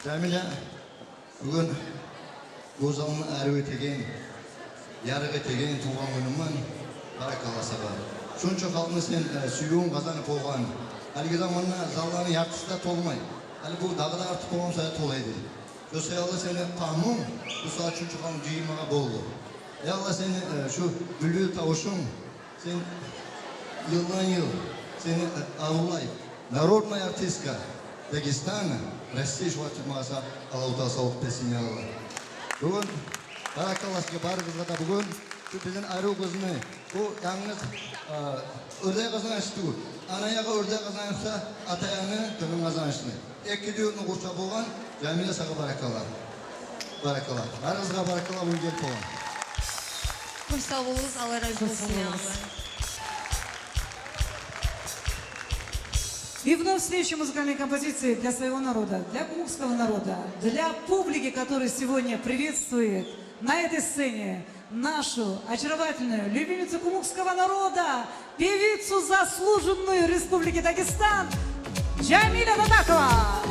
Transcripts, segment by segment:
Jamila, bugün Gozal'ın әрі tegen, yarığı tegen tuğan günümün barakallah sabah. Şunca kalını sen suyuğun kazanıp olğan. Halgi zamanla zallarını yakısı da tolmay. Hali bu dağı da artık olan sayı tolaydı. Şu sayalı seni tahmım, bu saat şunca kalın cihimana boldu. Ey Allah seni şu bülbül tavuşun, sen yıldan yıl seni avlayıp, Народная артистка Дагестана, Россия шватмаса Аллаху сауық берсін ya Allah. Бүгін баракалласқа барыңызға да бүгін şu bizim arı kızını bu yalnız ördeğe kazanıştı. Anayağı ördeğe kazanışsa atayağını tümün kazanıştı. Ek diyorunu kursa boğan Jamila sağa barakallah. Barakallah. Barınızға barakallah bu gelip olan. Hoş sağ olunuz. Allah razı olsun ya Allah. И вновь следующие музыкальные композиции для своего народа, для кумыкского народа, для публики, которая сегодня приветствует на этой сцене нашу очаровательную любимицу кумыкского народа, певицу заслуженную Республики Дагестан Jamila Dadakova.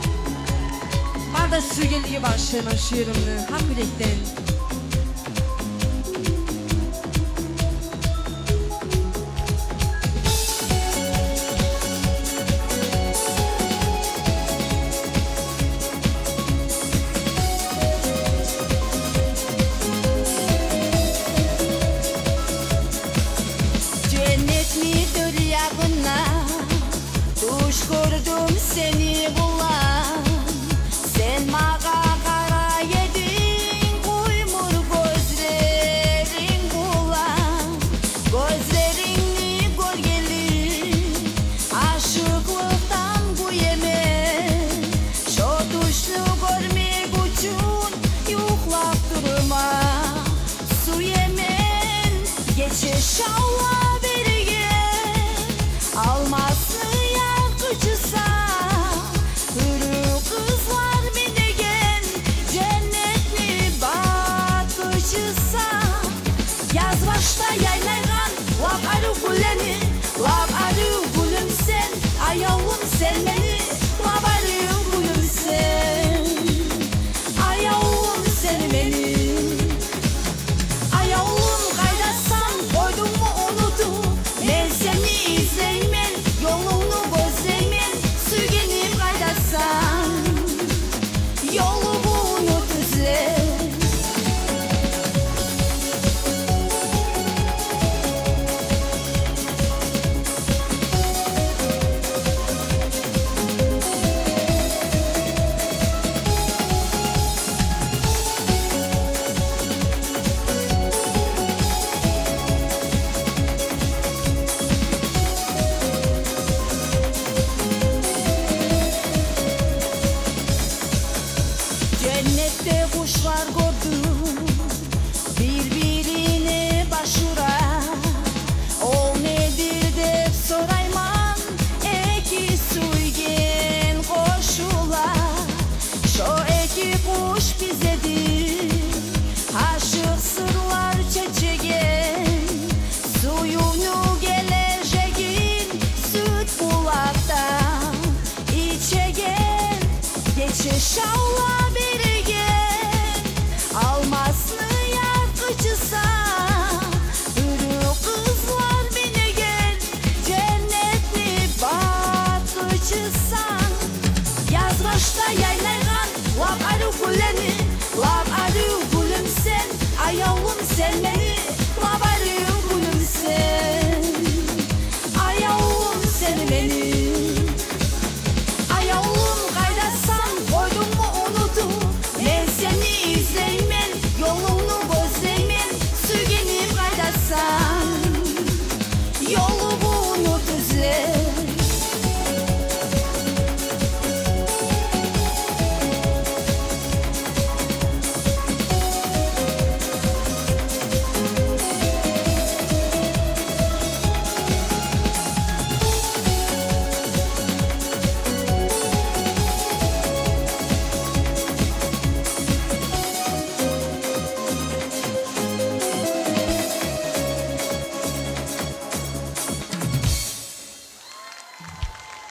Ben de Sügelli'ye başlayan şiirimle hem birlikten. Gördüm seni bulan, sen mağa kara yedin, uymur gözlerin bulan, gözlerini gölgeli, aşıklıktan bu yeme, şu tuşlu görmek için yuklap durma, su yemen, geçiş Allah bergen, almasın yakıcısa, hürü kızlar minegen, cennetli bakıcısa, yaz başta yaylaygan, lap arı güleni, lap arı gülüm sen, ayağım sen beni, lap arı gülüm sen, ayağım sen beni, ayağım kaydasan, koydum mu unutup, ben seni izleymen, yolunu gözleymen, sürgenim kaydasan, yolunu düzle. Cennette kuşlar gördüm, birbirine başvurar. O nedir de sorayman, eki suygen koşular. Şu eki kuş bizedir, aşık sırlar çeçegen. Suyunu geleceğin, süt bulaktan içegen. Geçiş Allah bergen, almasını yakıcısa, hürü kızlar binegen, cennetli bakıcısa, yaz başta yaylaygan, lap arı güleni,